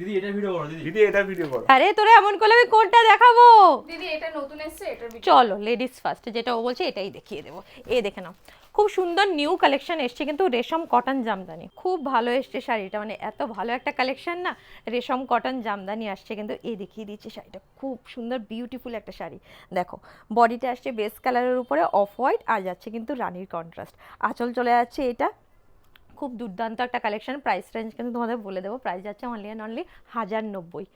দিদি এটা ভিডিও করো দিদি। দিদি এটা ভিডিও করো। আরে তোরা এমন করলে আমি কোনটা দেখাবো? দিদি এটা নতুন এসেছে, এটার ভিডিও। চলো লেডিস ফার্স্ট, যেটা ও বলছে এটাই দেখিয়ে দেবো। এই দেখে নাও, খুব সুন্দর নিউ কালেকশন এসছে কিন্তু রেশম কটন জামদানি, খুব ভালো এসছে শাড়িটা, মানে এত ভালো একটা কালেকশন না, রেশম কটন জামদানি আসছে কিন্তু। এই দেখিয়ে দিচ্ছে শাড়িটা, খুব সুন্দর বিউটিফুল একটা শাড়ি। দেখো বডিটা আসছে বেস কালারের উপরে অফ হোয়াইট, আর যাচ্ছে কিন্তু রানীর কন্ট্রাস্ট। আঁচল চলে যাচ্ছে এটা, খুব দুর্দান্ত একটা কালেকশন। প্রাইস রেঞ্জ কিন্তু তোমাদের বলে দেবো, প্রাইস যাচ্ছে অনলি অ্যান্ড অনলি 1090,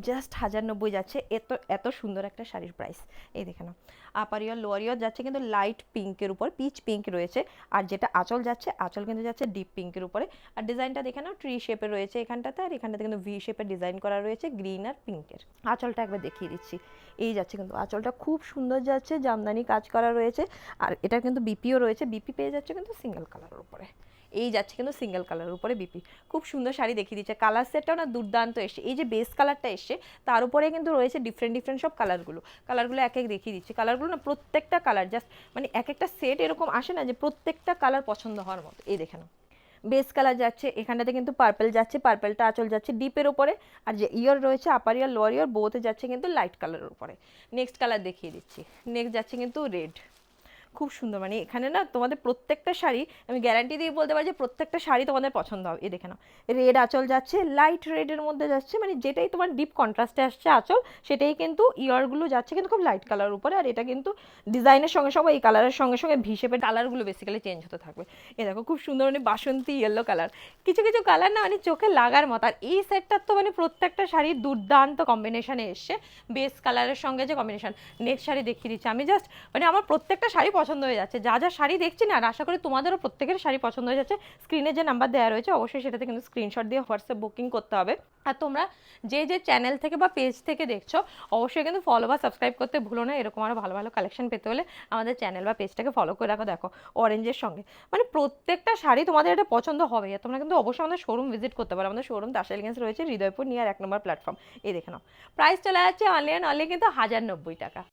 জাস্ট 1090 যাচ্ছে। এত এত সুন্দর একটা শাড়ির প্রাইস। এই দেখে নাও, আপার ইয়ার লোয়ার ইয়ার যাচ্ছে কিন্তু লাইট পিঙ্কের উপর, পিচ পিঙ্ক রয়েছে। আর যেটা আঁচল যাচ্ছে, আঁচল কিন্তু যাচ্ছে ডিপ পিঙ্কের উপরে। আর ডিজাইনটা দেখে নাও, ট্রি শেপের রয়েছে এখানটাতে, আর এখানটাতে কিন্তু ভি শেপের ডিজাইন করা রয়েছে গ্রিন আর পিঙ্কের। আঁচলটা একবার দেখিয়ে দিচ্ছি, এই যাচ্ছে কিন্তু আঁচলটা খুব সুন্দর যাচ্ছে, জামদানি কাজ করা রয়েছে। আর এটা কিন্তু বিপিও রয়েছে, বিপি পেয়ে যাচ্ছে কিন্তু সিঙ্গেল কালারের উপরে। এই যাচ্ছে কিন্তু সিঙ্গেল কালারের উপরে বিপি, খুব সুন্দর শাড়ি দেখিয়ে দিচ্ছে। কালার সেটটাও না দুর্দান্ত এসছে, এই যে বেস কালারটা এসছে তার উপরে কিন্তু রয়েছে ডিফারেন্ট ডিফারেন্ট সব কালারগুলো। কালারগুলো এক এক দেখিয়ে দিচ্ছি, কালারগুলো না প্রত্যেকটা কালার জাস্ট মানে এক একটা সেট এরকম আসে না যে প্রত্যেকটা কালার পছন্দ হওয়ার মতো। এই দেখে নাও, বেস কালার যাচ্ছে, এখানটাতে কিন্তু পার্পল যাচ্ছে, পার্পলটা আঁচল যাচ্ছে ডিপের উপরে। আর যে ইয়ার রয়েছে আপার ইয়ার লোয়ার ইয়ার বোথে যাচ্ছে কিন্তু লাইট কালারের উপরে। নেক্সট কালার দেখিয়ে দিচ্ছি, নেক্সট যাচ্ছে কিন্তু রেড, খুব সুন্দর। মানে এখানে না তোমাদের প্রত্যেকটা শাড়ি আমি গ্যারান্টি দিয়ে বলতে পারি যে প্রত্যেকটা শাড়ি তোমাদের পছন্দ হবে। এই দেখে নাও, রেড আঁচল যাচ্ছে, লাইট রেডের মধ্যে যাচ্ছে, মানে যেটাই তোমার ডিপ কন্ট্রাস্টে আসছে আঁচল, সেটাই কিন্তু ইয়ারগুলো যাচ্ছে কিন্তু খুব লাইট কালার উপরে। আর এটা কিন্তু ডিজাইনের সঙ্গে সঙ্গে এই কালারের সঙ্গে সঙ্গে ভি শেপের কালারগুলো বেসিক্যালি চেঞ্জ হতে থাকবে। এ দেখো খুব সুন্দর, মানে বাসন্তী ইয়েলো কালার, কিছু কিছু কালার না মানে চোখে লাগার মতো। আর এই সেটটার তো মানে প্রত্যেকটা শাড়ির দুর্দান্ত কম্বিনেশনে এসছে, বেস কালারের সঙ্গে যে কম্বিনেশন। নেক্সট শাড়ি দেখিয়ে দিচ্ছি আমি, জাস্ট মানে আমার প্রত্যেকটা শাড়ি পছন্দ হয়ে যাচ্ছে। যা যা শাড়ি দেখছি না, আর আশা করি তোমাদেরও প্রত্যেকের শাড়ি পছন্দ হয়ে যাচ্ছে। স্ক্রিনে যে নাম্বার দেওয়া রয়েছে অবশ্যই সেটাতে কিন্তু স্ক্রিনশট দিয়ে হোয়াটসঅ্যাপ বুকিং করতে হবে। আর তোমরা যে যে চ্যানেল থেকে বা পেজ থেকে দেখছো অবশ্যই কিন্তু ফলো বা সাবস্ক্রাইব করতে ভুলো না। এরকম আরও ভালো ভালো কালেকশন পেতে হলে আমাদের চ্যানেল বা পেজটাকে ফলো করে রাখো। দেখো অরেঞ্জের সঙ্গে মানে প্রত্যেকটা শাড়ি তোমাদের এটা পছন্দ হবে। আর তোমরা কিন্তু অবশ্যই আমাদের শোরুম ভিজিট করতে পারো। আমাদের শোরুম তাসা এলিগেন্স রয়েছে হৃদয়পুর নিয়ার 1 নম্বর প্ল্যাটফর্ম। এই দেখে নাও, প্রাইস চলে যাচ্ছে অনলি অ্যান্ড অনলি কিন্তু 1090 টাকা।